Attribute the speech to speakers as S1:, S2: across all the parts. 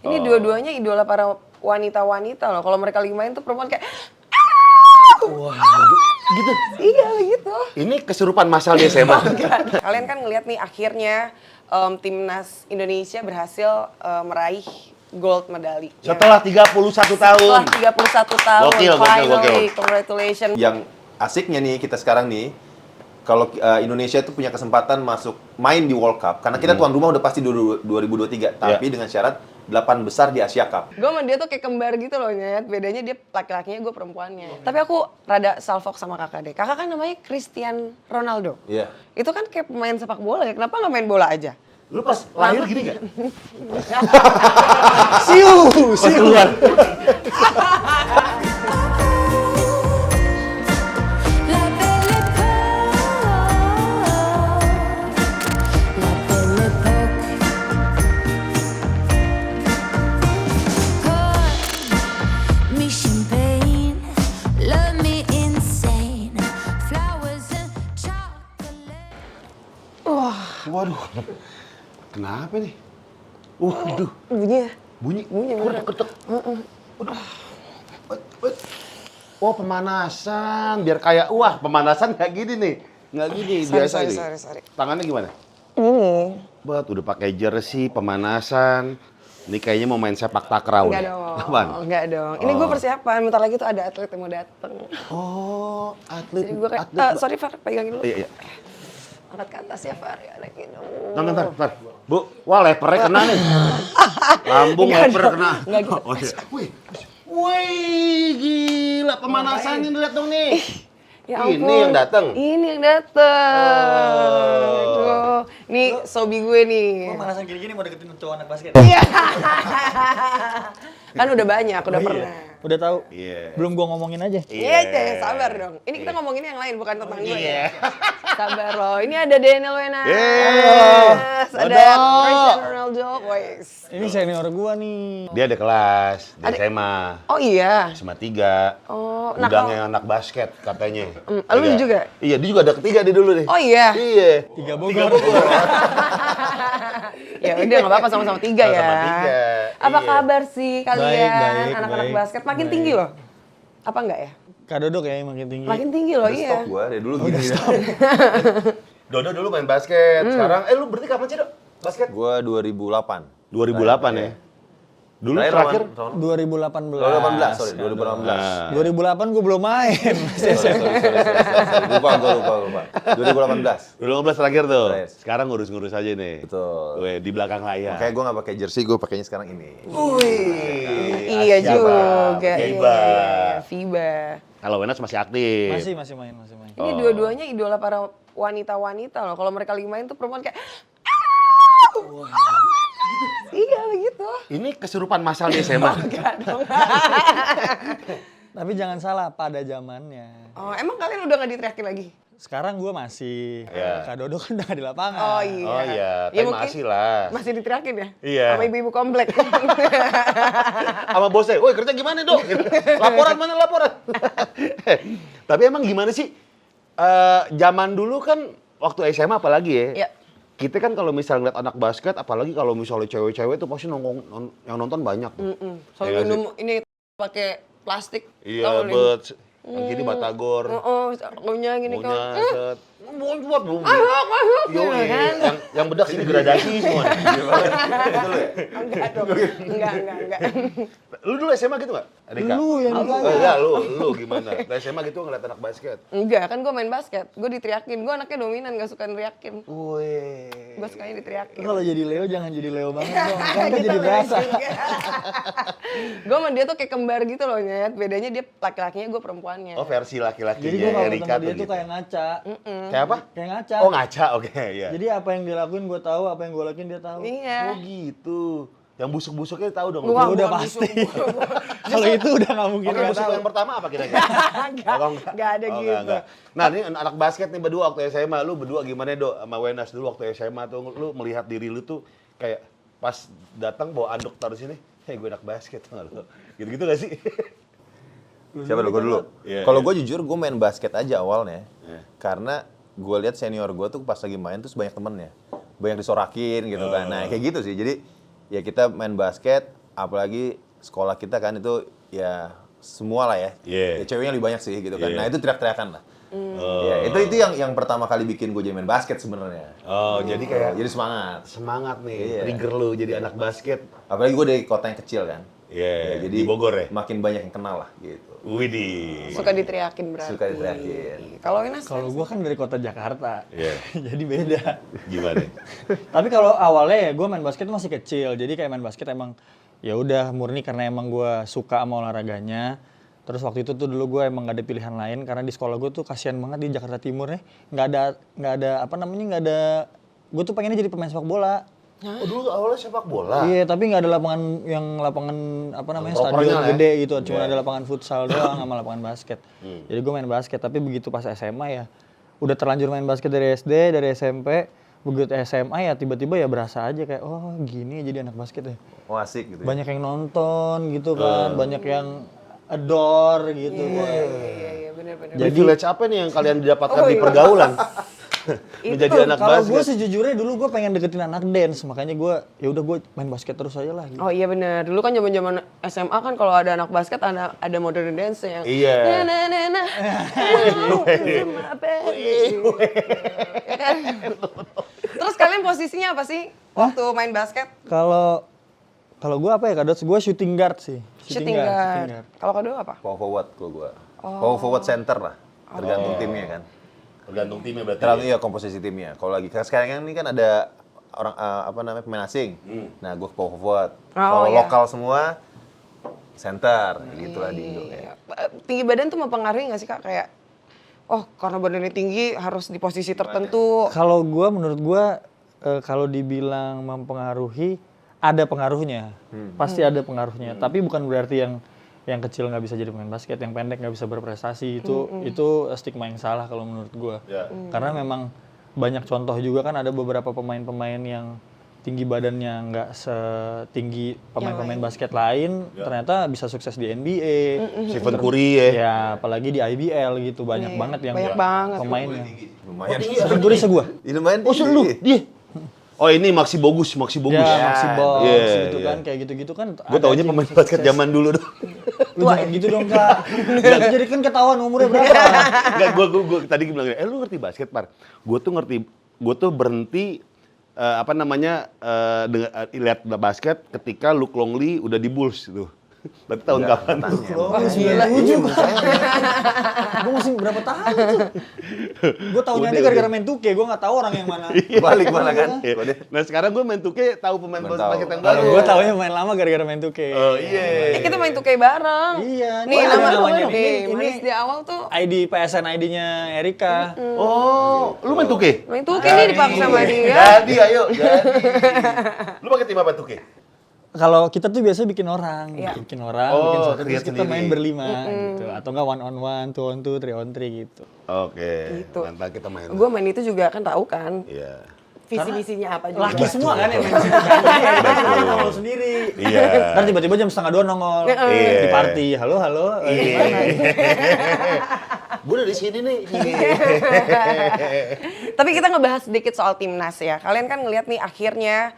S1: Ini dua-duanya idola para wanita-wanita loh. Kalau mereka lagi main tuh perempuan kayak
S2: Wah, gitu.
S1: iya gitu.
S2: Ini kesurupan massal di SMA.
S1: Kalian kan ngelihat nih akhirnya timnas Indonesia berhasil meraih gold medali.
S2: Setelah 31 tahun.
S1: Setelah 31 tahun,
S2: Gokil.
S1: finally, congratulations.
S3: Yang asiknya nih kita sekarang nih, kalau Indonesia tuh punya kesempatan masuk main di World Cup, karena kita tuan rumah udah pasti 2023, tapi dengan syarat 8 besar di Asia Cup.
S1: Gue sama dia tuh kayak kembar gitu loh, Nyet. Bedanya dia laki-lakinya, gue perempuannya. Tapi aku rada salfok sama kakak deh. Kakak kan namanya Cristiano Ronaldo.
S3: Iya.
S1: Itu kan kayak pemain sepak bola ya, kenapa nggak main bola aja?
S2: Lu pas lahir gini gak?
S3: Siu.
S2: Keluar.
S4: La belle époque, pour me champagne, love me insane, flowers and chocolate.
S2: Waduh. Kenapa nih? Waduh.
S1: Bunyinya.
S2: Bunyi
S1: beneran.
S2: ketek. Oh, pemanasan. Biar kayak pemanasan kayak gini nih. Nggak gini, biasa ini.
S1: Sorry.
S2: Tangannya gimana?
S1: Ini.
S2: Udah pakai jersey, pemanasan. Ini kayaknya mau main sepak takraw.
S1: Enggak
S2: nih.
S1: dong.
S2: Apaan?
S1: Enggak dong. Ini gue persiapan, bentar lagi tuh ada atlet yang mau dateng.
S2: Oh, atlet.
S1: Jadi gue kayak,
S2: atlet.
S1: sorry Far, pegangin dulu.
S2: Iya.
S1: Angkat ke atas ya Far, ya lagi dong.
S2: Bentar. Bu, wah lepernya kena nih. Lambung
S1: Enggak
S2: leper
S1: dong.
S2: kena.
S1: Enggak gitu.
S2: Oh, iya. Wih, gila pemanasannya lihat dong nih.
S1: Ya
S2: Ini
S1: ampun.
S2: yang datang.
S1: Ini yang datang. Aduh. Ini sobi gue nih.
S5: Pemanasan gini-gini mau deketin cowok anak basket.
S1: Iya. Kan udah banyak, udah pernah.
S5: Udah tahu?
S2: Iya.
S5: Belum gua ngomongin aja.
S1: Iya, sabar dong. Ini kita ngomongin yang lain, bukan tentang gue ya. Sabar loh. Ini ada Daniel Wenas. Ada
S2: Dodo.
S1: Cristiano Ronaldo. Wes.
S5: Ini senior gua nih.
S2: Dia ada kelas di
S1: Ada-
S2: SMA.
S1: Oh iya.
S2: SMA 3.
S1: Oh, nah
S2: Udangnya anak basket katanya.
S1: lu
S2: Iya.
S1: juga?
S2: Iya, dia juga ada ketiga dia dulu deh.
S1: Oh iya.
S2: Iya.
S5: Tiga Bogor.
S1: Ya udah nggak apa-apa sama-sama tiga ya.
S2: Sama-sama tiga,
S1: Apa
S2: iya.
S1: kabar sih kalian
S5: Baik,
S1: anak-anak
S5: baik.
S1: basket makin
S5: Baik.
S1: tinggi loh? Apa enggak ya?
S5: Kak Dodo kayaknya makin tinggi.
S1: Makin tinggi loh,
S3: Udah
S1: iya.
S3: stop gua dari dulu gini.
S2: Dodo dulu main basket. Sekarang lu berarti kapan sih, Dok? Basket?
S3: Gua 2008.
S2: 2008 ya. Dulu
S3: Terakhir
S2: terakhir
S3: lawan-
S5: 2018.
S3: 2018, sorry, 2018.
S2: Nah.
S5: 2008 gua belum main.
S3: Sorry. Lupa. 2018.
S2: 2015 terakhir tuh.
S3: Terakhir.
S2: Sekarang ngurus-ngurus aja nih.
S3: Betul.
S2: Weh, di belakang layar.
S3: Makanya gua nggak pakai jersey, gua pakainya sekarang ini.
S1: Iya
S2: Asia
S1: juga.
S2: Cup,
S1: Iya,
S2: FIBA.
S1: iya, FIBA.
S2: Kalau Wenas masih aktif.
S5: masih main.
S1: Ini dua-duanya idola para wanita-wanita loh. Kalau mereka lagi main tuh perempuan kayak iya begitu.
S2: Ini kesurupan massal di SMA.
S1: Enggak dong.
S5: Tapi jangan salah, pada zamannya.
S1: Oh, emang kalian udah nggak diteriakin lagi?
S5: Sekarang gua masih.
S2: Iya.
S5: Kak Dodo kan udah nggak di lapangan.
S1: Oh iya.
S2: Oh iya,
S1: Ya,
S2: tapi
S1: mungkin
S2: masih lah.
S1: Masih diteriakin ya?
S2: Iya.
S1: Sama ibu-ibu komplek.
S2: Sama bosnya, woi kerja gimana dok? Laporan mana laporan? Tapi emang gimana sih? Zaman dulu kan waktu SMA apalagi ya?
S1: Iya.
S2: Kita kan kalau misalnya ngeliat anak basket, apalagi kalau misalnya cewek-cewek tuh pasti yang nonton banyak.
S1: Soalnya
S2: Iya nggak
S1: minum ini pakai plastik.
S2: Iya,
S1: Tahu nih?
S2: bet. Yang gini Batagor.
S1: Oh, akunya gini
S2: Maunya
S1: kan.
S2: set. Buat bum.
S1: Masuk
S2: Yo,
S1: gitu kan.
S2: yang bedak sini gradasi semua.
S1: Enggak dong. Enggak.
S2: Lu dulu SMA gitu nggak? Adika?
S5: Lu yang ditanya.
S2: Ya, lu gimana? Lu SMA gitu ngeliat anak basket?
S1: Enggak, kan gue main basket. Gue diteriakin. Gue anaknya dominan, gak suka neriakin.
S2: Wih.
S1: Gue sukanya diteriakin.
S5: Kalau jadi Leo jangan jadi Leo banget dong. Kan kita jadi berasa.
S1: Gue sama dia tuh kayak kembar gitu loh, Nyet. Bedanya dia laki-lakinya, gue perempuannya.
S2: Oh, versi laki-lakinya
S5: Jadi gua kalau
S2: Erika
S5: ketemu dia
S2: tuh
S5: tuh
S2: gitu.
S5: kayak ngaca.
S2: Kayak apa?
S5: Kayak ngaca.
S2: Oh, ngaca. Oke, ya.
S5: Jadi apa yang dia lakuin gue tahu, apa yang gue lakuin dia tahu.
S1: Iya.
S2: Oh, gitu. Yang busuk-busuknya tahu dong.
S1: Wah,
S5: Ya udah
S1: bukan
S5: pasti.
S1: busuk.
S5: Kalau itu udah nggak mungkin
S2: Oke,
S5: nggak
S2: busuk
S5: tahu.
S2: yang pertama apa kira-kira? Oh,
S1: Nggak ada gitu.
S2: Enggak. Nah, ini anak basket nih berdua waktu SMA. Lu berdua gimana, Dok? Sama Wenas dulu waktu SMA tuh lu melihat diri lu tuh kayak pas datang bawa anduk taruh sini. Hei, gue anak basket tuh lu. Gitu-gitu gak sih?
S3: Siapa dulu? Gue dulu.
S2: Iya,
S3: Kalau
S2: iya.
S3: gue jujur, gue main basket aja awalnya.
S2: Iya.
S3: Karena gue lihat senior gue tuh pas lagi main tuh banyak temennya. Banyak disorakin gitu kan. Nah kayak gitu sih. Jadi ya kita main basket, apalagi sekolah kita kan itu ya semua lah ya.
S2: Iya.
S3: Ya ceweknya lebih banyak sih gitu kan.
S2: Iya.
S3: Nah itu teriak-teriakan lah. Ya, itu yang pertama kali bikin gue jadi main basket sebenarnya.
S2: Oh, jadi kayak
S3: Jadi semangat.
S2: semangat nih,
S3: Iya.
S2: trigger lu jadi anak basket.
S3: Apalagi gue dari kota yang kecil kan.
S2: Iya,
S3: Ya,
S2: di Bogor ya?
S3: Makin banyak yang kenal lah gitu.
S2: Widih.
S1: Suka diteriakin berarti.
S3: Suka diteriakin.
S1: Kalau Winas?
S5: Kalau gue kan dari kota Jakarta,
S2: Iya.
S5: jadi beda.
S2: Gimana?
S5: Tapi kalau awalnya ya gue main basket masih kecil, jadi kayak main basket emang ya udah murni karena emang gue suka sama olahraganya. Terus waktu itu tuh dulu gue emang gak ada pilihan lain karena di sekolah gue tuh kasihan banget di Jakarta Timur nih, nggak ada apa namanya nggak ada. Gue tuh pengennya jadi pemain sepak bola.
S2: Oh, dulu awalnya sepak bola.
S5: Iya, tapi nggak ada lapangan apa namanya
S2: Propernya
S5: stadion
S2: lah ya.
S5: gede gitu, cuma
S2: Iya.
S5: ada lapangan futsal doang sama lapangan basket. Jadi gue main basket, tapi begitu pas SMA ya udah terlanjur main basket dari SD, dari SMP, begitu SMA ya tiba-tiba ya berasa aja kayak oh gini jadi anak basket ya.
S3: Oh asik gitu ya.
S5: Banyak yang nonton gitu kan, banyak yang adore gitu.
S1: Iya, benar-benar.
S2: Privilege apa nih yang kalian didapatkan
S1: Oh,
S2: di
S1: iya.
S2: pergaulan? Menjadi anak
S5: Kalau gue
S2: basket.
S5: sejujurnya dulu gue pengen deketin anak dance, makanya gue ya udah gue main basket terus aja lah. Gitu.
S1: Oh iya benar. Dulu kan zaman-zaman SMA kan kalau ada anak basket ada modern dance yang
S2: Iya.
S1: na na na na. Sama baby. Ya kan? Terus kalian posisinya apa sih waktu main basket?
S5: Kalau gue apa ya Kak Dots? Gue shooting guard sih.
S1: Shooting guard. Kalau kedua apa?
S3: Power forward kalau gue. Power forward center lah. Tergantung timnya kan.
S2: Tergantung timnya berarti.
S3: Tergantung iya komposisi timnya. Kalau lagi sekarang ini kan ada orang apa namanya pemain asing. Nah, gue power forward. Kalau
S1: iya.
S3: lokal semua center gitulah di Indo ya.
S1: Tinggi badan tuh mempengaruhi nggak sih Kak? Kayak oh karena badannya tinggi harus di posisi tertentu.
S5: Kalau gue menurut gue kalau dibilang mempengaruhi ada pengaruhnya, pasti ada pengaruhnya. Tapi bukan berarti yang kecil nggak bisa jadi pemain basket, yang pendek nggak bisa berprestasi itu stigma yang salah kalau menurut gue.
S2: Ya.
S5: Karena memang banyak contoh juga kan ada beberapa pemain-pemain yang tinggi badannya nggak setinggi pemain-pemain basket lain, ternyata bisa sukses di NBA.
S2: Stephen Curry ya.
S5: Ya apalagi di IBL gitu banyak
S1: Iya,
S5: banget yang
S1: banyak banget.
S5: pemainnya.
S3: Lumayan.
S5: Stephen Curry segua.
S3: Ini lumayan
S5: Oh
S3: tinggi.
S5: lu dia.
S2: Oh ini Maxi Bogus.
S5: Ya, Maxi
S3: Ya,
S5: Box
S2: iya,
S5: gitu
S2: iya.
S5: kan, kayak gitu-gitu kan.
S2: Gue taunya pemain basket zaman dulu dong.
S5: Lu jangan gitu dong, Kak. Jadi kan ketahuan umurnya berapa.
S2: Enggak, gue tadi bilang, lu ngerti basket, Par? Gue tuh berhenti lihat basket ketika Luke Longley udah di Bulls gitu. Berarti tahun kapan?
S5: Oh, 97, Gue masih berapa tahun tuh? Gue taunya dia gara-gara main 2K, gue nggak tahu orang yang mana.
S3: Balik malah kan.
S2: Nah sekarang gue main 2K tahu pemain
S3: Belum tahu.
S2: basket yang
S5: Kalau
S2: baru.
S5: gue taunya main lama gara-gara main 2K.
S2: Oh iya.
S1: Kita main 2K bareng.
S5: Iya,
S1: Nih
S5: ini
S1: nama
S5: namanya.
S1: lu deh.
S5: Ini-
S1: Manis di awal tuh
S5: ID PSN ID-nya Erika.
S2: Oh, lu main 2K?
S1: main 2K nih dipaksa sama dia.
S2: Jadi ayo, jadi. Lu pakai tim apa 2K?
S5: Kalau kita tuh biasanya bikin orang,
S1: Iya.
S5: bikin orang,
S2: Oh,
S5: bikin satu, terus
S2: create
S5: kita
S2: sendiri.
S5: main berlima gitu, atau enggak 1-on-1, 2-on-2, 3-on-3 gitu.
S2: Oke,
S1: Gitu.
S2: mantap kita main.
S1: Gue main itu juga kan tahu kan
S2: Iya.
S1: visi misinya apa juga.
S5: Laki semua kan yang main situ kan, jadi nongol sendiri.
S2: Iya.
S5: Ntar tiba-tiba jam 1:30 nongol
S2: Iya.
S5: di party, halo, gimana?
S2: Gue udah di sini nih.
S1: Tapi kita ngebahas sedikit soal timnas ya. Kalian kan ngelihat nih akhirnya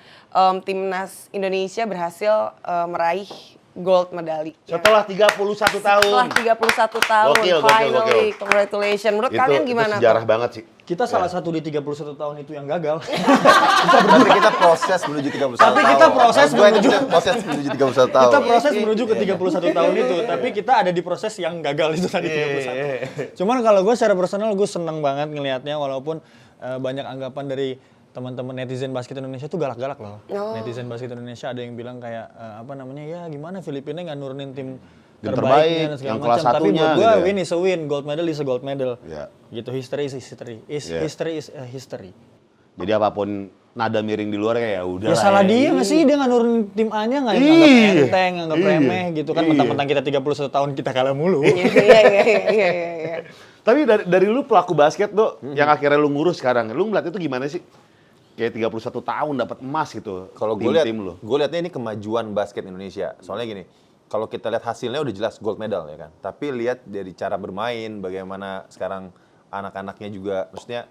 S1: timnas Indonesia berhasil meraih gold medali.
S2: Setelah 31 tahun.
S1: Setelah 31 tahun,
S2: Gokil, gokil,
S1: finally,
S2: gokil.
S1: congratulations. Menurut kalian gimana?
S2: Itu sejarah banget sih.
S5: Kita salah satu di 31 tahun itu yang gagal.
S3: Tapi kita proses menuju 31 tahun.
S5: Tapi kita proses
S3: Maksud gue itu
S5: menuju-
S3: kita proses menuju 31 tahun.
S5: Kita proses menuju ke 31 tahun itu, tapi kita ada di proses yang gagal itu tadi 31. Cuman kalau gue secara personal gue seneng banget ngelihatnya walaupun banyak anggapan dari teman-teman netizen basket Indonesia tuh galak-galak loh.
S1: Oh.
S5: Netizen basket Indonesia ada yang bilang kayak ya gimana Filipina nggak nurunin tim
S2: Tim
S5: terbaiknya dan
S2: terbaik,
S5: segala
S2: yang kelas
S5: macam. Tapi
S2: satunya
S5: buat gue
S2: gitu ya.
S5: win is a win, gold medal is a gold medal.
S2: Iya.
S5: Gitu, history is history.
S2: Iya.
S5: History is a history.
S2: Jadi apapun nada miring di luar ya udah.
S5: Ya salah dia nggak sih, dia nggak nurunin tim A-nya nggak
S2: Iya.
S5: anggap enteng, anggap
S2: Iya.
S5: remeh gitu kan.
S2: Iya.
S5: Mentang-mentang kita 31 tahun kita kalah mulu.
S1: Iya.
S2: Tapi dari lu pelaku basket tuh yang akhirnya lu ngurus sekarang, lu ngeliat itu gimana sih? Kayak 31 tahun dapat emas gitu.
S3: Kalau gue lihat,
S2: tim lu.
S3: gue lihatnya ini kemajuan basket Indonesia. Soalnya gini, kalau kita lihat hasilnya udah jelas gold medal ya kan. Tapi lihat dari cara bermain, bagaimana sekarang anak-anaknya juga, maksudnya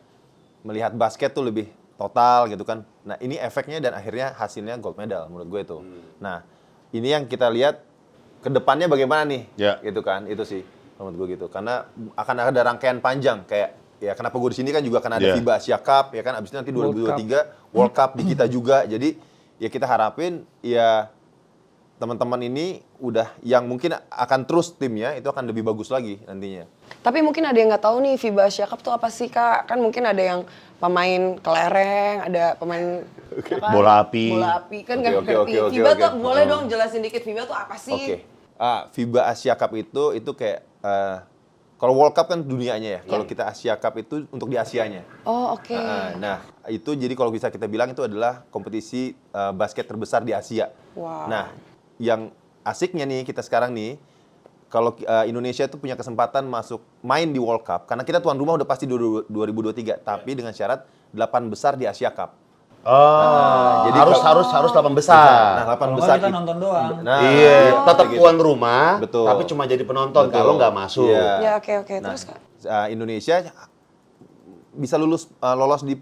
S3: melihat basket tuh lebih total gitu kan. Nah ini efeknya dan akhirnya hasilnya gold medal menurut gue itu. Nah ini yang kita lihat ke depannya bagaimana nih,
S2: Ya.
S3: gitu kan, itu sih menurut gue gitu. Karena akan ada rangkaian panjang kayak ya kenapa gue di sini kan juga akan ada
S2: Ya.
S3: FIBA Asia Cup ya kan, abis itu nanti 2023 World Cup di kita juga. Jadi ya kita harapin ya teman-teman ini udah yang mungkin akan terus timnya itu akan lebih bagus lagi nantinya.
S1: Tapi mungkin ada yang nggak tahu nih FIBA Asia Cup tuh apa sih Kak? Kan mungkin ada yang pemain kelereng, ada pemain apa?
S2: Bola api.
S1: Bola api kan nggak
S3: Oke, oke,
S1: ngerti.
S3: oke,
S1: FIBA
S3: oke.
S1: tuh boleh dong jelasin dikit FIBA tuh apa sih?
S3: Oke. FIBA Asia Cup itu kayak kalau World Cup kan dunianya ya. Kalau kita Asia Cup itu untuk di Asianya.
S1: Oh oke.
S3: Nah, itu jadi kalau bisa kita bilang itu adalah kompetisi basket terbesar di Asia.
S1: Wow.
S3: Nah, yang asiknya nih kita sekarang nih, kalau Indonesia itu punya kesempatan masuk main di World Cup, karena kita tuan rumah udah pasti 2023, tapi dengan syarat 8 besar di Asia Cup.
S2: Oh,
S3: jadi
S2: harus 8 besar.
S3: Nah, 8
S5: Kalau
S3: besar
S5: kita
S3: itu-
S5: nonton doang.
S3: Nah,
S2: Iya, tetap
S3: gitu.
S2: tuan rumah,
S3: Betul.
S2: tapi cuma jadi penonton
S3: Betul.
S2: kalau nggak masuk.
S3: Iya.
S1: Ya oke.
S3: Nah,
S1: Terus Kak?
S3: Indonesia bisa lolos di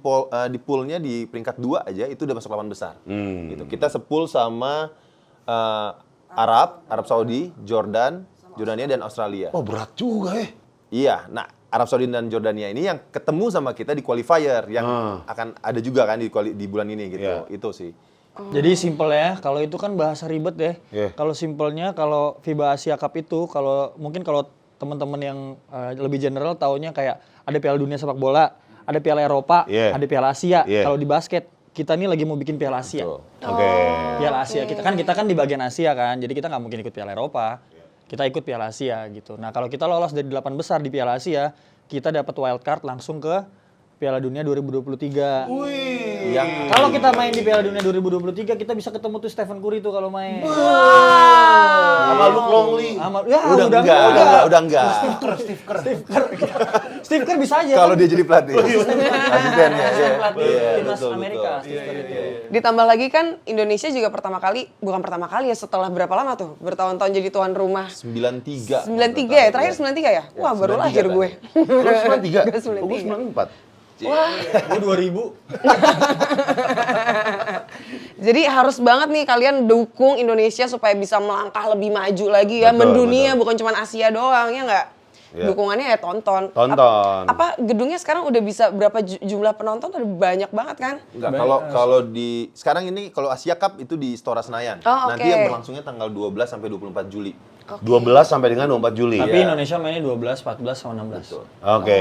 S3: poolnya di peringkat 2 aja itu udah masuk 8 besar. Gitu. Kita sepul sama Arab Saudi, Jordania dan Australia.
S2: Oh, berat juga ya.
S3: Iya, nah Arab Saudi dan Jordania ini yang ketemu sama kita di qualifier yang akan ada juga kan di bulan ini gitu.
S2: Iya.
S3: Itu sih.
S5: Jadi simpel ya, kalau itu kan bahasa ribet ya.
S2: Iya.
S5: Kalau simpelnya, kalau FIBA Asia Cup itu, mungkin kalau teman-teman yang lebih general taunya kayak ada Piala Dunia sepak bola, ada Piala Eropa,
S2: Iya.
S5: ada Piala Asia.
S2: Iya.
S5: Kalau di basket, kita nih lagi mau bikin Piala Asia.
S3: Betul.
S2: Oke.
S5: Piala Asia kita kan di bagian Asia kan, jadi kita nggak mungkin ikut Piala Eropa. Kita ikut Piala Asia gitu. Nah kalau kita lolos dari 8 besar di Piala Asia, kita dapat wild card langsung ke Piala Dunia 2023. Yang kalau kita main di Piala Dunia 2023, kita bisa ketemu tuh Stephen Curry tuh kalau main.
S2: Sama Luke Longley.
S5: Ya,
S3: Udah enggak.
S5: Steve Kerr bisa aja.
S3: Kalau
S5: kan?
S3: dia jadi pelatih. Asistennya. Iya.
S5: Pelatih
S3: Iya,
S5: timnas
S3: betul,
S5: Amerika.
S3: betul.
S5: Steve Kerr itu.
S1: Ditambah lagi kan Indonesia juga bukan pertama kali ya, setelah berapa lama tuh? Bertahun-tahun jadi tuan rumah.
S3: 93.
S1: 93 ya? Terakhir 93 ya? Wah, baru
S3: 93
S1: lahir
S3: kan.
S1: gue.
S2: Terus 93.
S1: Gue 93.
S2: Oh, gue 94.
S5: Gue 2000.
S1: Jadi harus banget nih kalian dukung Indonesia supaya bisa melangkah lebih maju lagi ya,
S2: Betul,
S1: mendunia
S2: betul.
S1: bukan cuma Asia doang ya nggak?
S2: Iya.
S1: Dukungannya ya tonton.
S2: Tonton.
S1: Apa gedungnya sekarang udah bisa berapa jumlah penonton? Udah banyak banget kan?
S3: Enggak, kalau di sekarang ini kalau Asia Cup itu di Istora Senayan.
S1: Oh,
S3: Nanti
S1: oke.
S3: yang berlangsungnya tanggal 12 sampai 24 Juli.
S2: 12 sampai dengan 24 Juli.
S5: Tapi
S3: Iya.
S5: Indonesia mainnya 12, 14, sama 16.
S2: Oke.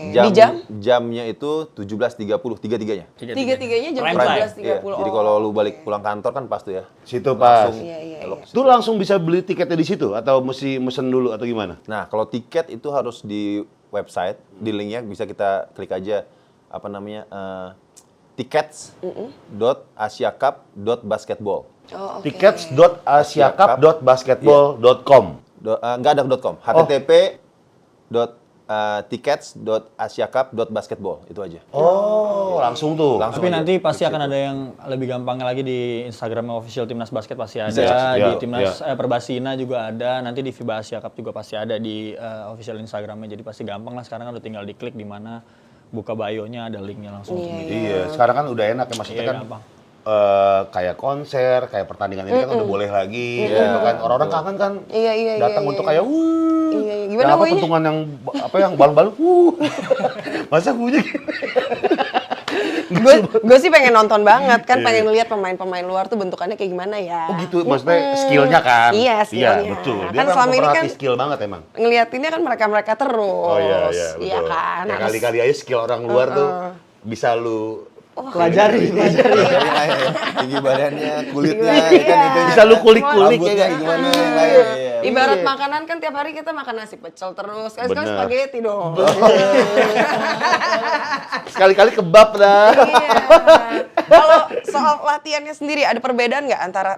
S1: Di jam?
S3: Jamnya itu 17.30, tiga-tiganya.
S1: Tiga-tiganya jam
S5: Prime time.
S1: 12.30.
S3: Jadi kalau lu balik pulang kantor kan pas tuh ya.
S2: Situ pas.
S3: Langsung
S1: Iya.
S2: Itu langsung bisa beli tiketnya di situ atau mesti mesen dulu atau gimana?
S3: Nah, kalau tiket itu harus di website, di linknya bisa kita klik aja apa namanya tickets.asiacup.basketball.
S1: Oh, oke.
S2: tickets.asiacup.basketball.com.
S3: Nggak ada .com, http://tickets.asiacup.basketball itu aja.
S2: Oh, langsung tuh.
S3: Langsung
S5: Tapi
S3: aja.
S5: nanti pasti akan ada yang lebih gampangnya lagi di Instagram official Timnas Basket pasti ada,
S2: Bisa,
S5: di
S2: ya,
S5: Timnas Perbasina juga ada, nanti di FIBA Asia Cup juga pasti ada di official Instagramnya, jadi pasti gampang lah. Sekarang kan udah tinggal diklik di mana, buka bio-nya ada linknya langsung.
S2: Iya, sekarang kan udah enak ya maksudnya
S5: Iya,
S2: kan.
S5: gampang.
S2: Kayak konser, kayak pertandingan ini kan udah boleh lagi, gitu kan. Orang-orang kangen kan
S1: Iya,
S2: datang untuk kayak
S1: Iya. Gimana
S2: Kenapa
S1: wuhnya?
S2: pentungan yang yang balon-balon? Masa gue gitu?
S1: Gue sih pengen nonton banget kan, pengen lihat pemain-pemain luar tuh bentukannya kayak gimana ya.
S2: Oh gitu, maksudnya skillnya kan?
S1: Iya, skillnya.
S2: Iya, betul. Dia
S1: Kan
S2: kan
S1: selama ini
S2: memperhati
S1: kan-
S2: skill banget emang.
S1: Ngeliatinnya kan mereka-mereka terus.
S2: Oh iya, betul.
S1: Iya kan.
S2: Ya,
S1: harus-
S2: kali-kali aja skill orang luar tuh bisa lu
S5: Pelajari.
S3: Tinggi badannya, kulitnya,
S1: Iya.
S3: kan itu.
S2: Bisa lu kulik-kulik
S3: Rambutnya
S2: ya kan?
S3: gimana yang lain. Iya.
S1: Ibarat makanan kan tiap hari kita makan nasi pecel terus. Sekali-sekali
S2: Bener.
S1: spaghetti dong.
S2: Sekali-kali kebab dah.
S1: Iya. Kalau soal latihannya sendiri ada perbedaan nggak antara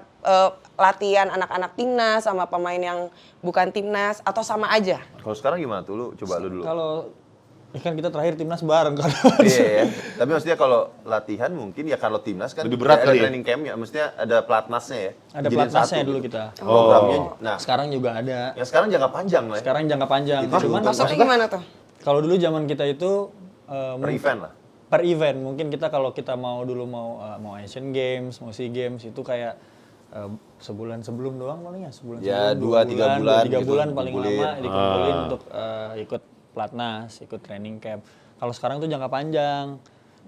S1: latihan anak-anak timnas sama pemain yang bukan timnas atau sama aja?
S3: Kalau sekarang gimana tuh? Coba lu dulu.
S5: Kalau kan kita terakhir timnas bareng kan.
S3: Iya, ya. Tapi maksudnya kalau latihan mungkin ya kalau timnas kan
S2: Lebih berat
S3: ada
S2: kali ya?
S3: training campnya, maksudnya ada pelatnasnya ya.
S5: Ada
S3: Dijadiin
S5: pelatnasnya
S3: satu
S5: dulu
S3: gitu.
S5: kita.
S3: Programnya, nah
S5: Sekarang juga ada.
S3: yang sekarang jangka panjang lah ya.
S5: Sekarang jangka panjang. Cuman
S1: Maksudnya gimana tuh?
S5: kalau dulu zaman kita itu
S3: Per event lah.
S5: per event mungkin kita kalau kita mau Asian Games, mau SEA Games itu kayak sebulan sebelum doang paling ya, sebulan
S3: Ya,
S5: sebelum,
S3: 2-3 bulan
S5: 3
S3: gitu,
S5: bulan paling
S3: kumpulin.
S5: lama dikumpulin untuk ikut pelatnas, ikut training camp. Kalau sekarang tuh jangka panjang.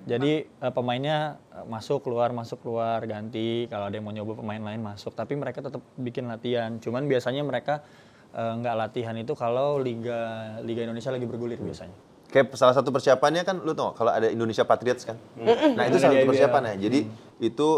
S5: Jadi pemainnya masuk keluar ganti. Kalau ada yang mau nyoba pemain lain masuk. Tapi mereka tetap bikin latihan. Cuman biasanya mereka nggak latihan itu kalau Liga Indonesia lagi bergulir biasanya.
S3: Kayak salah satu persiapannya kan lu tau kalau ada Indonesia Patriots kan. Nah, itu salah satu persiapannya. Jadi itu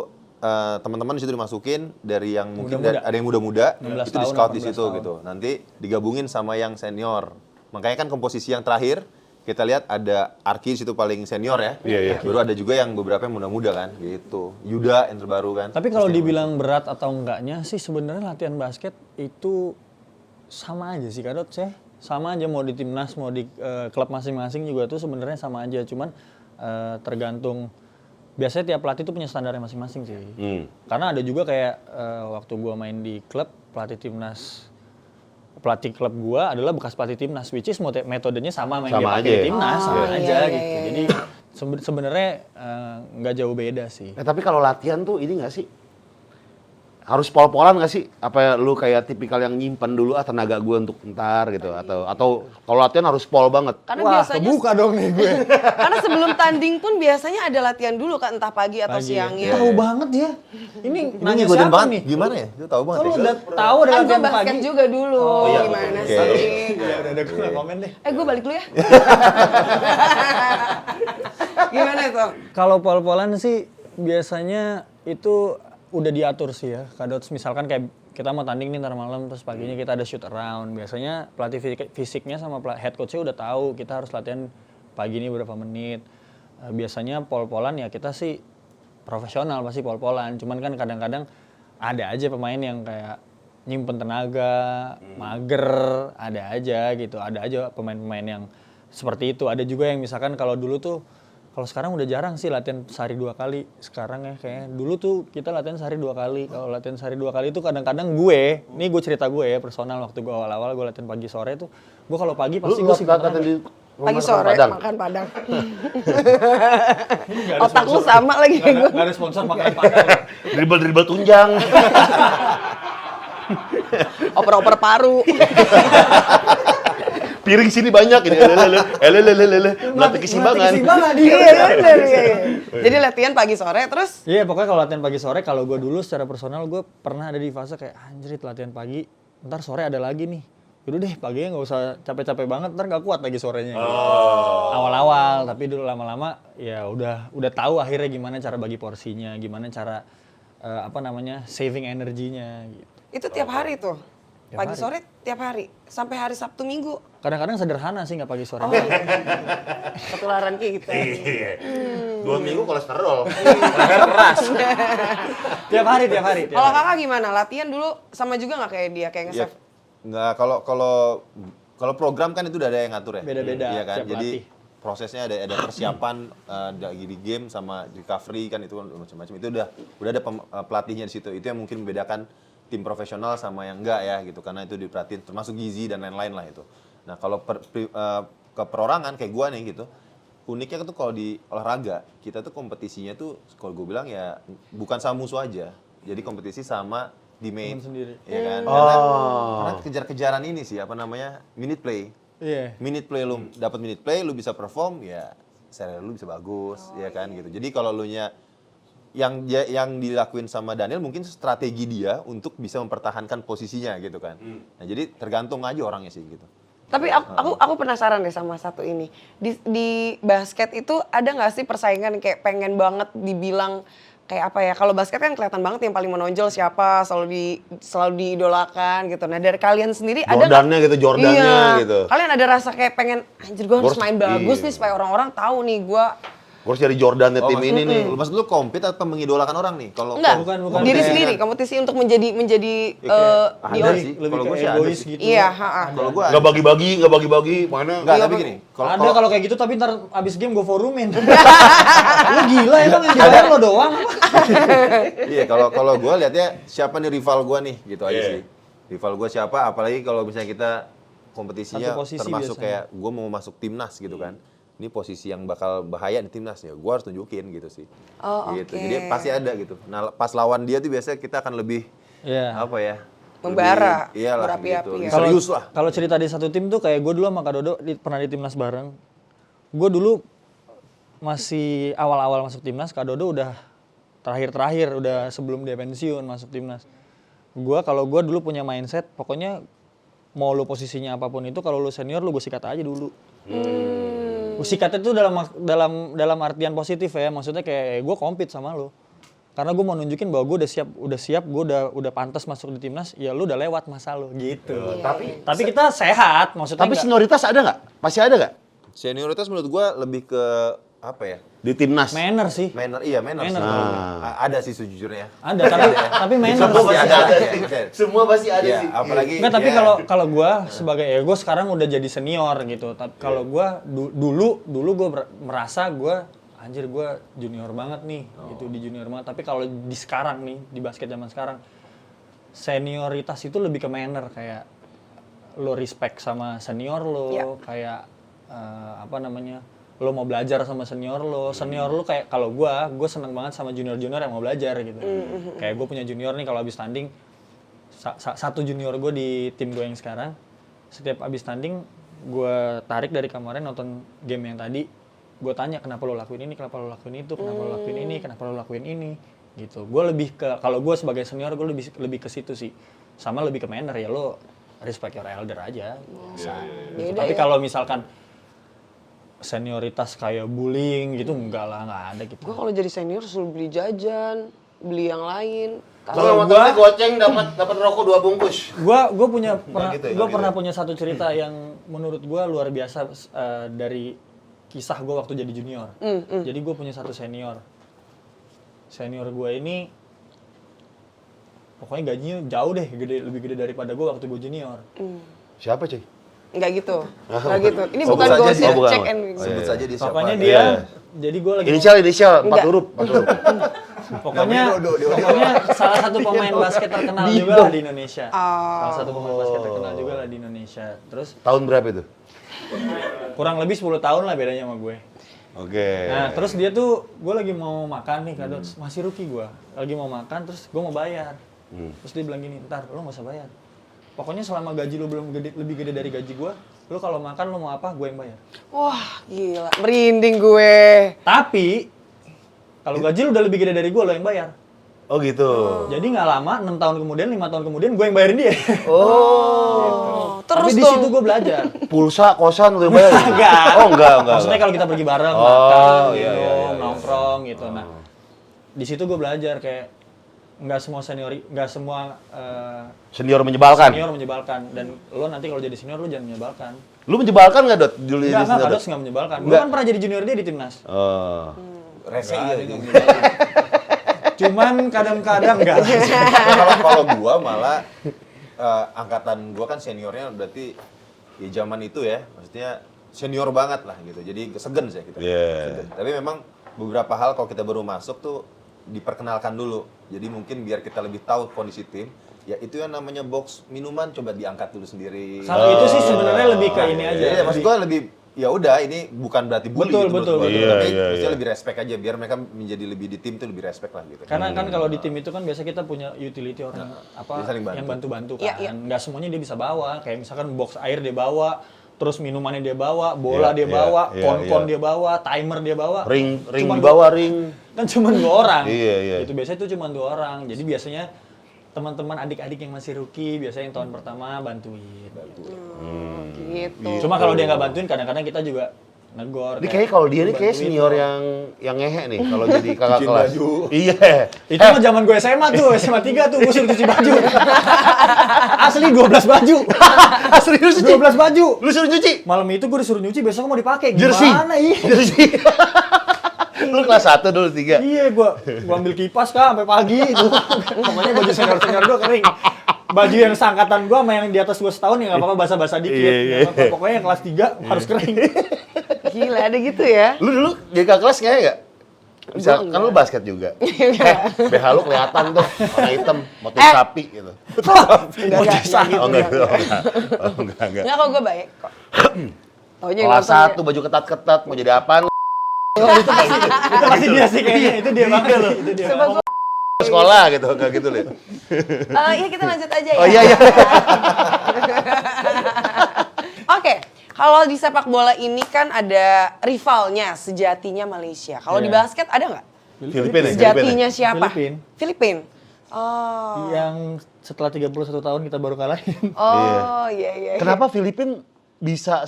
S3: teman-teman di situ dimasukin dari yang mungkin
S5: Muda-muda.
S3: ada yang muda-muda
S5: 16
S3: itu di
S5: tahun,
S3: scout di
S5: 18
S3: situ
S5: tahun.
S3: gitu. Nanti digabungin sama yang senior. Makanya kan komposisi yang terakhir kita lihat ada Arki di situ paling senior ya.
S2: Iya.
S3: Baru ada juga yang beberapa yang muda-muda kan gitu. Yuda yang terbaru kan.
S5: Tapi kalau dibilang berat atau enggaknya sih sebenarnya latihan basket itu sama aja sih Kadot sih. Sama aja mau di timnas mau di klub masing-masing juga tuh sebenarnya sama aja. Cuman tergantung biasanya tiap pelatih tuh punya standarnya masing-masing sih. Karena ada juga kayak waktu gua main di klub pelatih klub gua adalah bekas pelatih timnas, which is metodenya sama main
S2: Sama
S5: dia pakai
S2: aja
S5: di
S2: ya?
S5: timnas, sama
S1: iya,
S5: aja
S1: iya,
S5: gitu.
S1: iya,
S5: Jadi sebenarnya nggak jauh beda sih.
S2: Tapi kalau latihan tuh ini nggak sih? Harus pol-polan nggak sih? Apa lu kayak tipikal yang nyimpen dulu tenaga gue untuk ntar gitu? Atau kalau latihan harus pol banget?
S1: Karena
S5: Wah,
S1: biasanya
S5: kebuka dong nih gue.
S1: karena sebelum tanding pun biasanya ada latihan dulu kan, entah pagi atau
S5: Pagi ya.
S1: siangnya.
S5: Tahu banget ya. Ini nanya
S3: ngikutin
S5: siapa
S3: banget
S5: nih?
S3: Gimana ya? Lu tahu banget
S5: Kalau
S3: ya?
S5: udah tahu ada
S1: Kan gue
S5: latihan
S1: basket
S5: pagi.
S1: juga dulu,
S3: iya.
S1: gimana
S3: Oke.
S1: sih?
S5: Ya udah gue nggak komen deh.
S1: Gue balik dulu ya. Gimana tuh?
S5: Kalau pol-polan sih biasanya itu udah diatur sih ya. Kadot misalkan kayak kita mau tanding nih ntar malam terus paginya kita ada shoot around. Biasanya pelatih fisiknya sama head coachnya udah tahu kita harus latihan pagi ini berapa menit. Biasanya pol-polan ya kita sih profesional pasti pol-polan. Cuman kan kadang-kadang ada aja pemain yang kayak nyimpen tenaga, mager, ada aja gitu. Ada aja pemain-pemain yang seperti itu. Ada juga yang misalkan kalau dulu tuh, kalau sekarang udah jarang sih latihan sehari 2 kali. Sekarang ya kayaknya dulu tuh kita latihan sehari 2 kali. Kalau latihan sehari 2 kali itu kadang-kadang gue cerita gue ya personal waktu gue awal-awal gue latihan pagi sore tuh, gue kalau pagi pasti gue sih
S2: latihan di
S1: Pagi
S2: rumah
S1: sore
S2: Padang?
S1: makan padang. Otak lu sama lagi kayak gue.
S5: Gak ada sponsor makan padang.
S2: Dribble tunjang.
S1: Oper-oper paru.
S2: Piring sini banyak ini. Melatih keseimbangan.
S1: Iya bener. Iya. Jadi latihan pagi sore terus
S5: Iya pokoknya kalau latihan pagi sore, kalau gue dulu secara personal gue pernah ada di fase kayak anjrit latihan pagi, ntar sore ada lagi nih. Yaudah deh paginya nggak usah capek-capek banget, ntar nggak kuat lagi sorenya. Gitu. Awal-awal, tapi dulu lama-lama ya udah tahu akhirnya gimana cara bagi porsinya, gimana cara saving energinya gitu.
S1: itu tiap hari tuh.
S5: Tiap
S1: Pagi
S5: hari.
S1: sore tiap hari sampai hari Sabtu Minggu.
S5: Kadang-kadang sederhana sih nggak pagi sore.
S1: Ketularan kita.
S2: 2 minggu kolesterol.
S5: tiap hari.
S1: Kalau kakak gimana? Latihan dulu sama juga nggak kayak dia kayak
S3: Ya,
S1: nge-save?
S3: nggak, kalau program kan itu udah ada yang ngatur ya.
S5: Beda-beda
S3: Iya kan.
S5: tiap
S3: Jadi
S5: pelatih.
S3: prosesnya ada persiapan lagi di game sama recovery kan itu macam-macam. Itu udah ada pelatihnya di situ. Itu yang mungkin membedakan tim profesional sama yang enggak ya gitu, karena itu diperhatiin termasuk gizi dan lain-lain lah itu. Nah, kalau ke perorangan kayak gua nih gitu. Uniknya tuh kalau di olahraga, kita tuh kompetisinya tuh kalau gue bilang ya bukan sama musuh aja. Jadi kompetisi sama di main
S5: Temen sendiri.
S3: ya kan? Karena kejar-kejaran ini sih minute play.
S5: Iya.
S3: Minute play lu dapat minute play, lu bisa perform ya serial lu bisa bagus ya kan gitu. Jadi kalau lu nya yang dilakuin sama Daniel mungkin strategi dia untuk bisa mempertahankan posisinya gitu kan. Nah, jadi tergantung aja orangnya sih gitu.
S1: Tapi aku penasaran deh sama satu ini. Di basket itu ada nggak sih persaingan kayak pengen banget dibilang kayak apa ya? Kalau basket kan kelihatan banget yang paling menonjol siapa, selalu diidolakan gitu. Nah, dari kalian sendiri ada nggak?
S2: Jordannya
S1: Iya.
S2: gitu.
S1: Kalian ada rasa kayak pengen anjir gue harus main bagus nih supaya orang-orang tahu nih gue.
S2: Gue harus jadi Jordannya tim ini nih.
S3: Maksud lu compete atau mengidolakan orang nih? Kalau
S1: Enggak,
S5: bukan
S1: diri
S5: kayak-
S1: sendiri kompetisi untuk menjadi
S3: ada sih.
S5: Lebih
S3: Kalau
S5: ke
S3: gue sih ada
S5: egois
S3: sih.
S5: gitu.
S1: Iya, ha-ha.
S3: Kalau gue
S2: Nggak bagi-bagi, mana?
S3: enggak,
S1: Iya,
S3: tapi
S1: Bang.
S3: gini.
S5: Ada kalau kayak gitu tapi ntar abis game gue forumin. Lu gila emang yang dibayar lo doang apa?
S3: Iya, kalau gue lihatnya siapa nih rival gue nih gitu aja
S2: Iya.
S3: sih. Rival gue siapa? Apalagi kalau misalnya kita kompetisinya
S5: Satu posisi
S3: termasuk
S5: biasanya.
S3: kayak gue mau masuk timnas gitu kan. ini posisi yang bakal bahaya di timnas ya, gue harus tunjukin gitu sih.
S1: Oh,
S3: Gitu.
S1: oke.
S3: Jadi pasti ada gitu. Nah pas lawan dia tuh biasanya kita akan lebih
S5: Iya.
S3: apa ya?
S1: Membara,
S3: lebih- iyalah
S1: berapi-api
S3: gitu.
S1: ya.
S3: Lebih
S5: Kalau
S3: serius lah.
S5: Kalau cerita di satu tim tuh kayak gue dulu sama Kak Dodo pernah di timnas bareng. Gue dulu masih awal-awal masuk timnas, Kak Dodo udah terakhir-terakhir, udah sebelum dia pensiun masuk timnas. Kalau gue dulu punya mindset, pokoknya mau lu posisinya apapun itu, kalau lu senior lu gue sikat aja dulu. Gue sikat itu dalam artian positif ya, maksudnya kayak gue compete sama lu. Karena gue mau nunjukin bahwa gue udah siap, gue udah pantas masuk di timnas, ya lu udah lewat masa lu gitu. Tapi kita sehat, maksudnya
S2: Tapi
S5: nggak-
S2: senioritas ada nggak? Masih ada nggak?
S3: Senioritas menurut gue lebih ke apa ya?
S2: Di timnas?
S5: manner sih.
S3: Manner
S5: Manner.
S3: sih.
S2: Ah.
S3: Ada sih sejujurnya.
S5: Ada, tapi manner
S3: Semua
S5: sih.
S3: pasti ada.
S2: Semua pasti ada
S3: Iya, apalagi
S5: Enggak, tapi
S3: ya,
S5: kalau gue sebagai gue sekarang udah jadi senior gitu. Tapi kalau gue dulu gue merasa gue anjir gue junior banget nih, gitu di junior banget. Tapi kalau di sekarang nih di basket zaman sekarang senioritas itu lebih ke manner, kayak lo respect sama senior lo,
S1: Iya.
S5: kayak apa namanya, lo mau belajar sama senior lo kayak kalau gue seneng banget sama junior yang mau belajar gitu. Kayak gue punya junior nih, kalau habis tanding satu junior gue di tim gue yang sekarang, setiap abis tanding gue tarik dari kamarnya nonton game yang tadi, gue tanya kenapa lo lakuin ini, kenapa lo lakuin itu, kenapa lo lakuin ini, kenapa lo lakuin ini, gitu. Gue lebih ke, kalau gue sebagai senior gue lebih ke situ sih, sama lebih ke manner ya, lo respect your elder aja. Biasa. Gitu.
S1: Beda
S5: Tapi
S1: ya.
S5: kalau misalkan senioritas kayak bullying gitu, enggak lah, enggak ada gitu.
S1: Gue kalau jadi senior suruh beli jajan, beli yang lain.
S2: Kalau motornya goceng dapat rokok 2 bungkus.
S5: Gue pernah
S2: gitu ya,
S5: gue
S2: nggak
S5: pernah
S2: gitu
S5: punya satu cerita yang menurut gue luar biasa dari kisah gue waktu jadi junior. Jadi gue punya satu senior gue ini pokoknya gajinya jauh deh, lebih gede daripada gue waktu gue junior.
S2: Siapa, cuy?
S1: Enggak gitu. Enggak gitu. Ini
S3: Sebut
S1: bukan
S3: saja
S1: gosip,
S3: dia.
S2: bukan.
S1: check and
S3: Sebut saja dia siapa.
S5: Pokoknya
S2: Iya.
S5: dia, jadi gue lagi
S2: Inisial 4
S1: Enggak.
S2: huruf.
S5: pokoknya salah satu pemain basket terkenal juga lah di Indonesia. Salah satu pemain basket terkenal juga lah di Indonesia. Terus
S2: Tahun berapa itu?
S5: kurang lebih 10 tahun lah bedanya sama gue.
S2: Oke.
S5: Nah, terus dia tuh, gue lagi mau makan nih, Kak Dot, masih rookie gue. Lagi mau makan, terus gue mau bayar. Terus dia bilang gini, ntar, lo gak usah bayar. Pokoknya selama gaji lo belum lebih gede dari gaji gue, lo kalau makan lo mau apa, gue yang bayar.
S1: Wah, gila. Merinding gue.
S5: Tapi, kalau gaji lo udah lebih gede dari gue, lo yang bayar.
S2: Oh gitu.
S5: Jadi nggak lama, 6 tahun kemudian, 5 tahun kemudian, gue yang bayarin dia.
S1: Oh, terus
S5: Tapi di
S1: dong.
S5: situ gue belajar.
S2: Pulsa, kosan udah bayar?
S5: Enggak.
S2: Oh enggak.
S5: Maksudnya kalau kita pergi bareng,
S2: Oh,
S5: makan,
S2: iya,
S5: minum,
S2: iya, iya.
S5: nongkrong gitu. Nah, di situ gue belajar kayak nggak semua
S2: Senior menyebalkan.
S5: senior menyebalkan, dan lo nanti kalau jadi senior lo jangan menyebalkan.
S2: Lu menyebalkan nggak, Dot? Dulu ini
S5: Enggak,
S2: senior,
S5: Kados
S2: Dot?
S5: nggak menyebalkan. Gue
S2: Enggak.
S5: kan pernah jadi junior dia di timnas.
S2: Oh.
S3: Rese
S5: Enggak,
S3: iya.
S5: dia nggak menyebalkan. Cuman kadang-kadang enggak.
S3: Kalau gua malah angkatan gua kan seniornya berarti di zaman itu ya, maksudnya senior banget lah gitu. Jadi segen sih kita.
S2: Iya.
S3: Segen. Tapi memang beberapa hal kalau kita baru masuk tuh diperkenalkan dulu. Jadi mungkin biar kita lebih tahu kondisi tim, ya itu yang namanya box minuman coba diangkat dulu sendiri.
S5: Satu itu sih sebenarnya lebih ke ini aja.
S3: Iya, maksud gua lebih ya udah ini bukan berarti bully
S5: Betul,
S3: gitu menurut
S5: betul,
S3: gua.
S5: betul.
S3: Tapi
S2: Iya,
S3: maksudnya
S2: iya.
S3: lebih respect aja biar mereka menjadi lebih di tim tuh lebih respect lah gitu.
S5: Karena kan kalau di tim itu kan biasa kita punya utility orang apa
S3: dia saling bantu.
S5: yang bantu-bantu
S1: Iya,
S5: kan.
S1: iya.
S5: Nggak semuanya dia bisa bawa. Kayak misalkan box air dia bawa, terus minumannya dia bawa, bola
S2: Iya,
S5: dia
S2: iya,
S5: bawa,
S2: iya,
S5: kon-kon
S2: iya.
S5: dia bawa, timer dia bawa.
S2: Ring
S5: Cuman
S2: dibawa ring.
S5: kan cuma 2 orang.
S2: Iya, iya.
S5: Itu biasanya itu cuma 2 orang. Jadi biasanya teman-teman adik-adik yang masih rookie biasanya yang tahun pertama bantuin.
S1: Gitu.
S5: Cuma kalau dia nggak bantuin kadang-kadang kita juga negor.
S2: Ini kayak kalau dia nih kayak
S5: bantuin
S2: senior
S5: lo.
S2: yang ngehe nih kalau jadi kakak
S3: Cuciin
S2: kelas.
S3: baju.
S2: Iya.
S5: Itu mah zaman gue SMA tuh, SMA 3 tuh gue suruh cuci baju. Asli 12 baju.
S2: Serius
S5: 12 baju.
S2: Lu suruh nyuci?
S5: Malam itu gue disuruh nyuci, besok mau dipakai.
S2: Jersey.
S5: Gimana iya?
S2: Jersey. Lu kelas 1 dulu 3.
S5: Iya, gua ambil kipas Kak sampai pagi itu. Pokoknya baju senior-senior gua kering. Baju yang seangkatan gua sama yang di atas gua setahun ya nggak apa-apa basah-basah dikit.
S2: Iya,
S5: Nggak
S2: iya.
S5: apa-apa. Pokoknya yang kelas 3 harus kering.
S1: Gila, ada gitu ya?
S2: Lu dulu jadi kakak kelas kayak enggak? Bisa,
S1: Gua
S2: kan lu basket juga. BH lu kelihatan tuh, warna hitam, motif sapi gitu.
S1: Enggak gitu.
S2: Oh enggak gitu. Oh enggak.
S1: Enggak kok, gue baik kok. Oh, jadi
S2: Kelas
S1: nonton
S2: 1 baju ketat-ketat mau jadi apaan?
S5: Itu pasti dia sih kayaknya, itu dia banget loh. Itu dia.
S1: Sepak bola.
S2: Sekolah gitu, kayak gitu deh.
S1: Iya kita lanjut aja ya.
S2: Oh iya iya.
S1: Oke, kalau di sepak bola ini kan ada rivalnya sejatinya Malaysia. Kalau di
S5: Iya.
S1: basket ada nggak?
S2: Filipina ya?
S1: Sejatinya siapa?
S5: Filipin.
S1: Oh.
S5: Yang setelah 31 tahun kita baru kalahin.
S1: Oh, iya.
S2: Kenapa Filipin bisa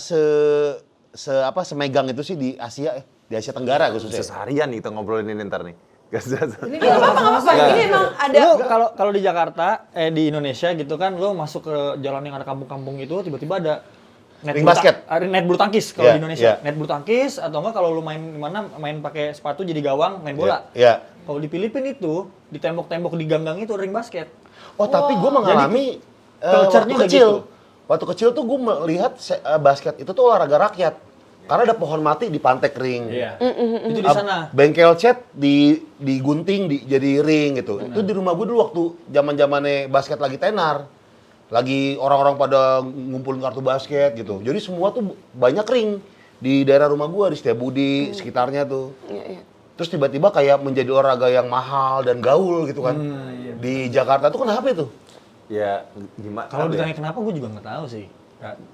S2: semegang itu sih di Asia ya? Di Asia Tenggara
S3: Bisa
S2: khususnya.
S3: seharian nih kita ngobrolin ini ntar nih.
S1: Ini nggak apa-apa. Ini emang ada.
S5: Lu kalau di Jakarta, di Indonesia gitu kan, lu masuk ke jalan yang ada kampung-kampung itu, tiba-tiba ada
S2: Ring basket.
S5: Net bulu tangkis kalau
S2: Iya,
S5: di Indonesia.
S2: iya.
S5: Net bulu tangkis atau enggak kalau lu main di mana main pakai sepatu jadi gawang, main bola.
S2: Iya.
S5: Kalau di Filipina itu, di tembok-tembok di gang-gang itu ada ring basket.
S2: Oh, tapi gue mengalami
S5: culture-nya
S2: waktu
S5: udah
S2: kecil.
S5: gitu.
S2: Waktu kecil tuh gue melihat basket itu tuh olahraga rakyat. Karena ada pohon mati di pantek ring.
S5: Iya. Itu di sana.
S2: Bengkel cat digunting jadi ring gitu. Itu di rumah gue dulu waktu zaman-zamannya basket lagi tenar. Lagi orang-orang pada ngumpulin kartu basket gitu. Jadi semua tuh banyak ring di daerah rumah gue, di Setiabudi, sekitarnya tuh.
S1: Iya.
S2: Terus tiba-tiba kayak menjadi olahraga yang mahal dan gaul gitu kan. Di Jakarta tuh kenapa itu?
S3: Ya gimana?
S5: Kalau
S3: apa ya?
S5: ditanya kenapa, gue juga nggak tahu sih.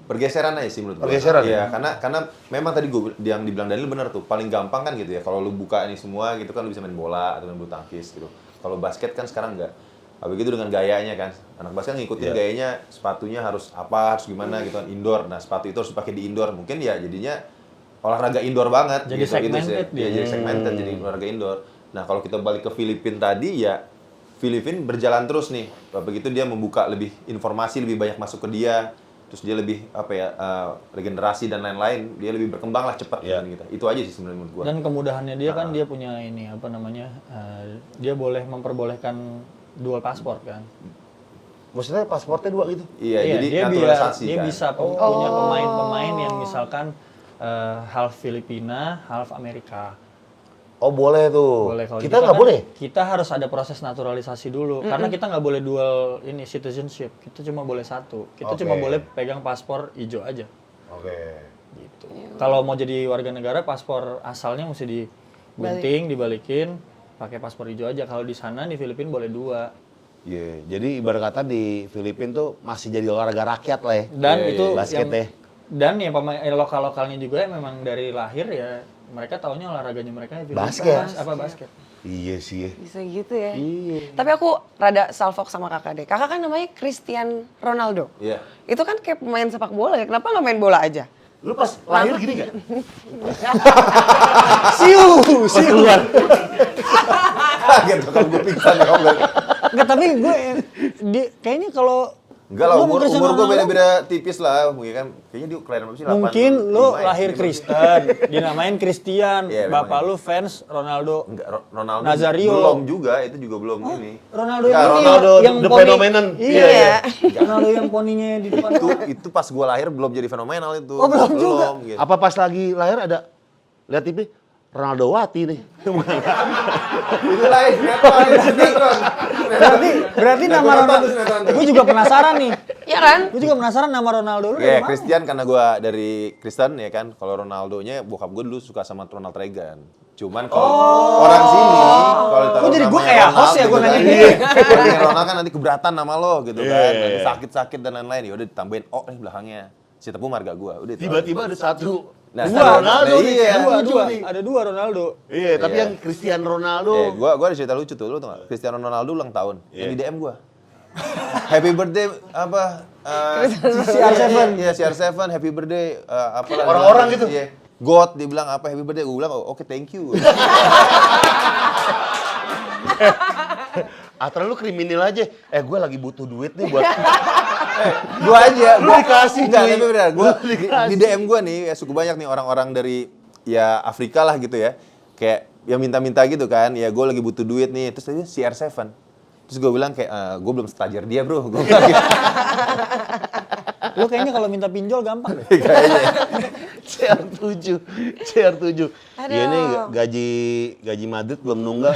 S3: Pergeseran aja sih menurut gue.
S2: Pergeseran,
S3: Iya,
S2: ya?
S3: karena memang tadi gue yang dibilang Daniel benar tuh. Paling gampang kan gitu ya. Kalau lu buka ini semua gitu kan lu bisa main bola atau main bulu tangkis gitu. Kalau basket kan sekarang enggak. Habis itu dengan gayanya kan. Anak basket ngikutin
S2: Iya.
S3: gayanya, sepatunya harus apa, harus gimana gitu kan, indoor. Nah, sepatu itu harus dipakai di indoor. Mungkin ya jadinya olahraga indoor banget
S5: Jadi
S3: gitu,
S5: segmented
S3: sih.
S5: dia.
S3: Ya, jadi segmented jadi olahraga indoor. Nah, kalau kita balik ke Filipina tadi ya Filipina berjalan terus nih. Begitu dia membuka lebih informasi, lebih banyak masuk ke dia. Terus dia lebih regenerasi dan lain-lain, dia lebih berkembang lah cepat
S2: Iya.
S3: gitu. Itu aja sih sebenarnya menurut gua.
S5: Dan kemudahannya dia kan dia punya ini apa namanya? Dia boleh memperbolehkan dual paspor kan.
S2: Maksudnya pasportnya 2 gitu?
S3: Iya, jadi
S5: dia
S3: naturalisasi
S5: dia
S3: kan.
S5: bisa punya pemain-pemain yang misalkan half Filipina, half Amerika.
S2: Oh boleh tuh.
S5: Boleh kalau
S2: kita nggak
S5: kan,
S2: boleh?
S5: Kita harus ada proses naturalisasi dulu karena kita nggak boleh dual ini citizenship. Kita cuma boleh satu. Kita cuma
S2: Oke.
S5: boleh pegang paspor hijau aja.
S2: Oke.
S5: Gitu. Kalau mau jadi warga negara paspor asalnya mesti digunting, dibalikin, pakai paspor hijau aja. Kalau di sana di Filipina boleh 2.
S2: Iya, jadi ibarat kata di Filipina tuh masih jadi olahraga rakyat lah ya.
S5: Dan itu
S2: basket
S5: yang,
S2: ya.
S5: dan yang pemain lokal-lokalnya juga memang dari lahir ya mereka taunya olahraganya mereka ya
S2: Basket.
S5: basket.
S2: Iya sih ya.
S1: Bisa gitu ya.
S2: Iya.
S1: Tapi aku rada salfok sama kakak deh. Kakak kan namanya Cristiano Ronaldo.
S3: Iya.
S1: Itu kan kayak pemain sepak bola ya. Kenapa nggak main bola aja?
S2: Lu pas lahir gini gak?
S5: Siu.
S3: Kaget tuh kalau gua pingsan ya Allah.
S5: Enggak, tapi gue kayaknya kalau
S3: Enggak lah,
S5: lu mau
S3: umur
S5: Cristiano
S3: gua
S5: Ronaldo,
S3: beda-beda tipis lah, mungkin kan. Kayaknya dia kelahiran berapa sih?
S5: mungkin
S3: 85
S5: lu
S3: ya?
S5: lahir Kristen, dinamain Christian,
S3: Iya, memang
S5: bapak
S3: iya.
S5: lu fans Ronaldo.
S3: Enggak, Ronaldo
S5: Nazario.
S3: belum juga, itu juga belum ini.
S5: Ronaldo
S3: Enggak,
S5: yang ini
S2: Ronaldo
S5: yang
S2: the
S5: poni.
S2: phenomenon.
S5: Iya.
S1: Iya.
S5: Ronaldo yang poninya di depan.
S3: Itu pas gua lahir belum jadi fenomenal itu.
S5: Oh, belum juga.
S3: Gitu.
S2: Apa pas lagi lahir ada lihat TV Ronaldo Wati nih?
S3: Itu lain, sinetron.
S5: Berarti nama Ronaldo. Gue juga penasaran nih.
S1: Iya kan?
S5: Gue juga penasaran nama Ronaldo lu
S3: Ya,
S5: dari mana?
S3: Christian karena gua dari Kristen ya kan. Kalau Ronaldonya bokap gua dulu suka sama Ronald Reagan. Cuman kalau orang sini kalau ditaruh
S5: Kok jadi gua
S3: namanya
S5: kayak
S3: Ronald
S5: host ya
S3: gitu
S5: gua
S3: kan.
S5: nanya gini?
S3: Iya. Kalau namanya Ronald kan nanti keberatan nama lo gitu
S2: Iya,
S3: kan.
S2: iya,
S3: Nanti
S2: iya.
S3: sakit-sakit dan lain-lain. Ya udah ditambahin oh belakangnya. Si Tepu marga gua. Udah itu.
S2: Tiba-tiba ada satu.
S3: Nah,
S2: Ronaldo nih.
S3: iya.
S2: Lucu nih.
S5: Ada dua Ronaldo.
S2: Iya, tapi
S3: Iya.
S2: yang Cristiano Ronaldo.
S3: gua ada cerita lucu tuh, lu tau gak? Cristiano Ronaldo ulang tahun, yang di DM gua. Happy birthday apa?
S5: CR7.
S3: Iya, CR7 happy birthday apa lah.
S2: Orang-orang gitu?
S3: Iya. God dia bilang apa happy birthday, gua bilang oh, oke thank you.
S2: Ah terlalu kriminal aja. Gue lagi butuh duit nih buat.
S3: Gua aja,
S2: Lu dikasih,
S3: enggak,
S2: cuy.
S3: tapi benar. Gua
S2: Lu
S3: di
S2: dikasih.
S3: DM gua nih ya cukup banyak nih orang-orang dari ya Afrika lah gitu ya. Kayak yang minta-minta gitu kan. Ya gua lagi butuh duit nih. Terus tadi CR7. Terus gua bilang kayak gua belum stajer dia, Bro. Gua bilang gitu.
S5: Lu kayaknya kalau minta pinjol gampang deh.
S3: Kayaknya.
S2: CR7.
S1: Aduh.
S2: Iya nih gaji Madrid belum nunggak.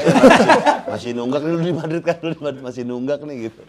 S2: Masih nunggak nih lu di Madrid kan, lu di Madrid masih nunggak nih gitu.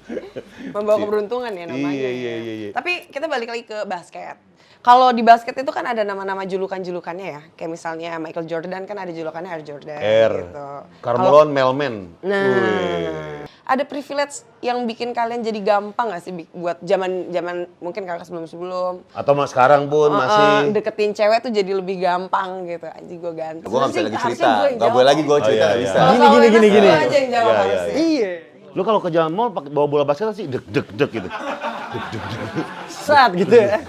S1: Membawa keberuntungan ya namanya.
S2: Iya.
S1: Tapi kita balik lagi ke basket. Kalau di basket itu kan ada nama-nama julukan-julukannya ya. Kayak misalnya Michael Jordan kan ada julukannya Air Jordan
S2: R.
S1: gitu.
S2: Carmelo Melman.
S1: Nah, ada privilege yang bikin kalian jadi gampang gak sih buat zaman mungkin kakak sebelum-sebelum
S2: Atau mas sekarang pun masih.
S1: deketin cewek tuh jadi lebih gampang gitu. Anjing gue ganteng.
S3: Gue nggak bisa lagi
S1: Harusnya
S3: cerita,
S1: gue yang
S3: nggak boleh
S1: jawab.
S3: lagi gue cerita,
S2: iya,
S3: nggak
S2: iya.
S3: bisa.
S1: Kalau
S5: Gini,
S1: sama
S5: gini,
S1: Wenas,
S5: gini.
S1: lu aja yang jawab
S2: Iya, iya,
S1: harusnya.
S5: Iya.
S2: Lu kalau ke jalan mall pakai bawa bola basket sih deg deg deg gitu.
S5: Saat gitu ya.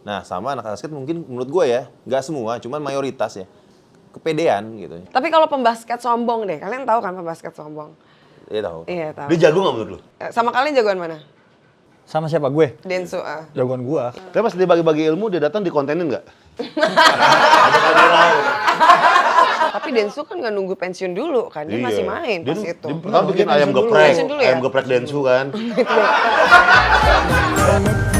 S3: Nah, sama anak basket mungkin menurut gue ya, nggak semua, cuman mayoritas ya. Kepedean gitu.
S1: Tapi kalau pembasket sombong deh, kalian tahu kan pembasket sombong?
S3: Iya tahu.
S1: Iya tahu.
S2: Dia jago nggak menurut lu?
S1: Sama kalian jagoan mana?
S5: Sama siapa gue?
S1: Densu.
S5: Jagoan gua.
S2: Tapi pas dia bagi-bagi ilmu, dia datang dikontenin nggak?
S1: Tapi Densu kan nggak nunggu pensiun dulu kan, dia masih main
S2: Dia,
S1: pas itu.
S2: dia pertama bikin
S5: Dia
S2: ayam
S5: pensiun dulu.
S2: geprek,
S1: Pensiun dulu ya?
S2: ayam geprek Densu kan.
S4: Gonna